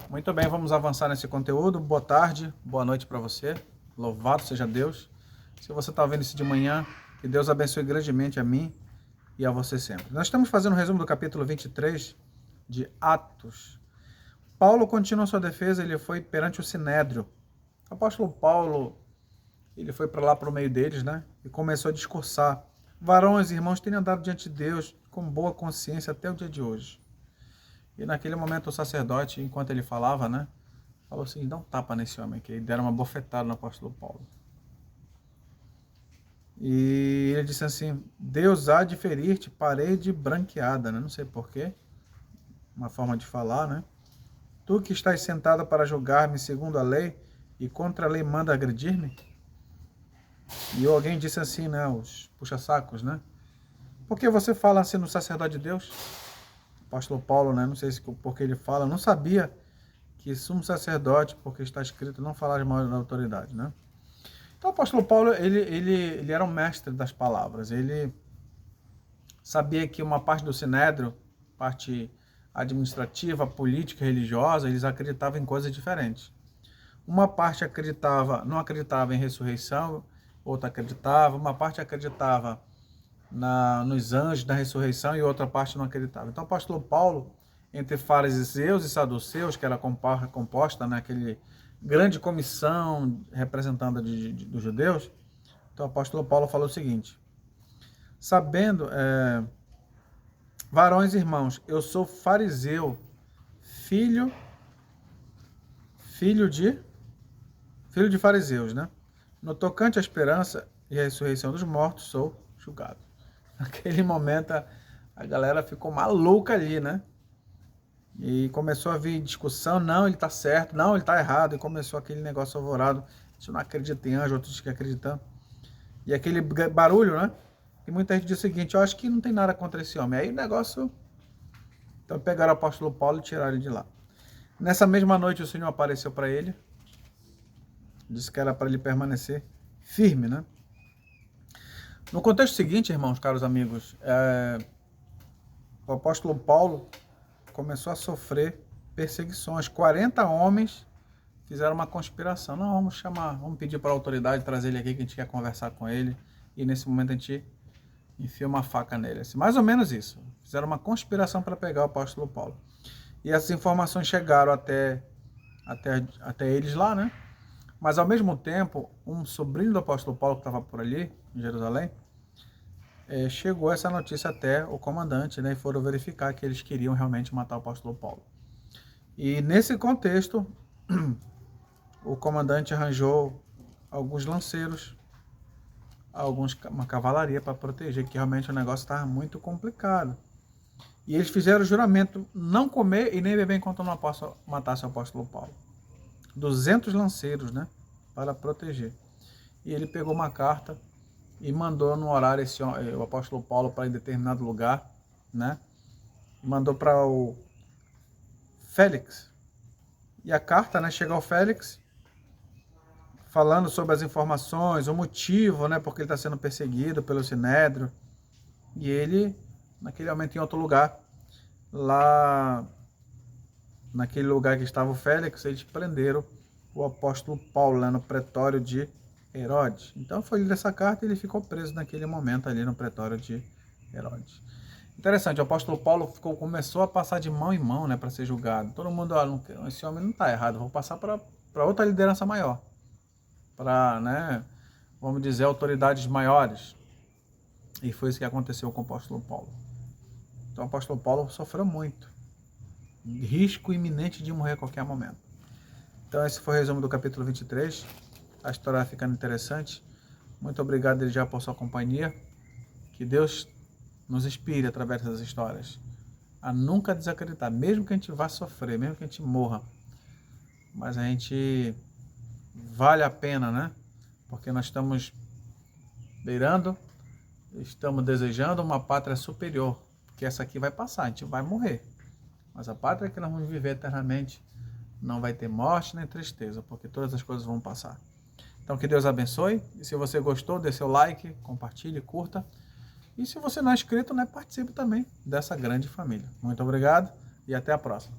Muito bem, vamos avançar nesse conteúdo. Boa tarde, boa noite para você. Louvado seja Deus. Se você está vendo isso de manhã, que Deus abençoe grandemente a mim e a você sempre. Nós estamos fazendo um resumo do capítulo 23 de Atos. Paulo continua sua defesa, ele foi perante o Sinédrio. O apóstolo Paulo, ele foi para lá para o meio deles, né? E começou a discursar. Varões e irmãos têm andado diante de Deus com boa consciência até o dia de hoje. E naquele momento o sacerdote, enquanto ele falava, né, falou assim, dá um tapa nesse homem aqui. E deram uma bofetada no apóstolo Paulo. E ele disse assim, Deus há de ferir-te parede branqueada, né? Não sei porquê, uma forma de falar, né? Tu que estás sentada para julgar-me segundo a lei e contra a lei manda agredir-me? E alguém disse assim, né, os puxa-sacos, né? Por que você fala assim no sacerdote de Deus? Apóstolo Paulo, né? Não sei se porque ele fala, não sabia que sumo sacerdote, porque está escrito, não falar mal da autoridade, né? Então o apóstolo Paulo, ele era um mestre das palavras, ele sabia que uma parte do Sinédrio, parte administrativa, política, religiosa, eles acreditavam em coisas diferentes. Uma parte não acreditava em ressurreição, outra acreditava, uma parte acreditava nos anjos da ressurreição e outra parte não acreditava. Então o apóstolo Paulo, entre fariseus e saduceus, que era composta naquele grande comissão representando dos judeus, então o apóstolo Paulo falou o seguinte, sabendo, varões e irmãos, eu sou fariseu, filho de fariseus, né? No tocante à esperança e à ressurreição dos mortos, sou julgado. Naquele momento a galera ficou maluca ali, né? E começou a vir discussão, não, ele está certo, não, ele está errado, e começou aquele negócio alvorado, você não acredita em anjo, outros que acreditam. E aquele barulho, né? E muita gente diz o seguinte, eu acho que não tem nada contra esse homem. Aí o negócio... Então pegaram o apóstolo Paulo e tiraram ele de lá. Nessa mesma noite o Senhor apareceu para ele, disse que era para ele permanecer firme, né? No contexto seguinte, irmãos, caros amigos, o apóstolo Paulo começou a sofrer perseguições. 40 homens fizeram uma conspiração. Não, vamos pedir para a autoridade trazer ele aqui, que a gente quer conversar com ele. E nesse momento a gente enfia uma faca nele. Assim, mais ou menos isso. Fizeram uma conspiração para pegar o apóstolo Paulo. E essas informações chegaram até eles lá, né? Mas ao mesmo tempo, um sobrinho do apóstolo Paulo que estava por ali, em Jerusalém, chegou essa notícia até o comandante, né? E foram verificar que eles queriam realmente matar o apóstolo Paulo. E nesse contexto, o comandante arranjou alguns lanceiros, uma cavalaria para proteger, que realmente o negócio estava muito complicado. E eles fizeram o juramento não comer e nem beber enquanto não matasse o apóstolo Paulo. 200 lanceiros, né, para proteger. E ele pegou uma carta e mandou no horário o apóstolo Paulo para em determinado lugar, né? Mandou para o Félix. E a carta, né, chega ao Félix falando sobre as informações, o motivo, né, porque ele está sendo perseguido pelo Sinédrio. E ele, naquele momento, em outro lugar, lá naquele lugar que estava o Félix, eles prenderam o apóstolo Paulo lá no pretório de Herodes. Então foi lido essa carta e ele ficou preso naquele momento ali no pretório de Herodes. Interessante, o apóstolo Paulo começou a passar de mão em mão, né, para ser julgado. Todo mundo, esse homem não está errado, vou passar para outra liderança maior, para, né, vamos dizer, autoridades maiores. E foi isso que aconteceu com o apóstolo Paulo. Então o apóstolo Paulo sofreu muito. Risco iminente de morrer a qualquer momento. Então esse foi o resumo do capítulo 23. A história vai ficando interessante. Muito obrigado já por sua companhia. Que Deus nos inspire através dessas histórias a nunca desacreditar, mesmo que a gente vá sofrer, mesmo que a gente morra. Mas a gente vale a pena, né? Porque nós estamos estamos desejando uma pátria superior. Porque essa aqui vai passar, a gente vai morrer. Mas a pátria que nós vamos viver eternamente não vai ter morte nem tristeza, porque todas as coisas vão passar. Então que Deus abençoe. E se você gostou, dê seu like, compartilhe, curta. E se você não é inscrito, né, participe também dessa grande família. Muito obrigado e até a próxima.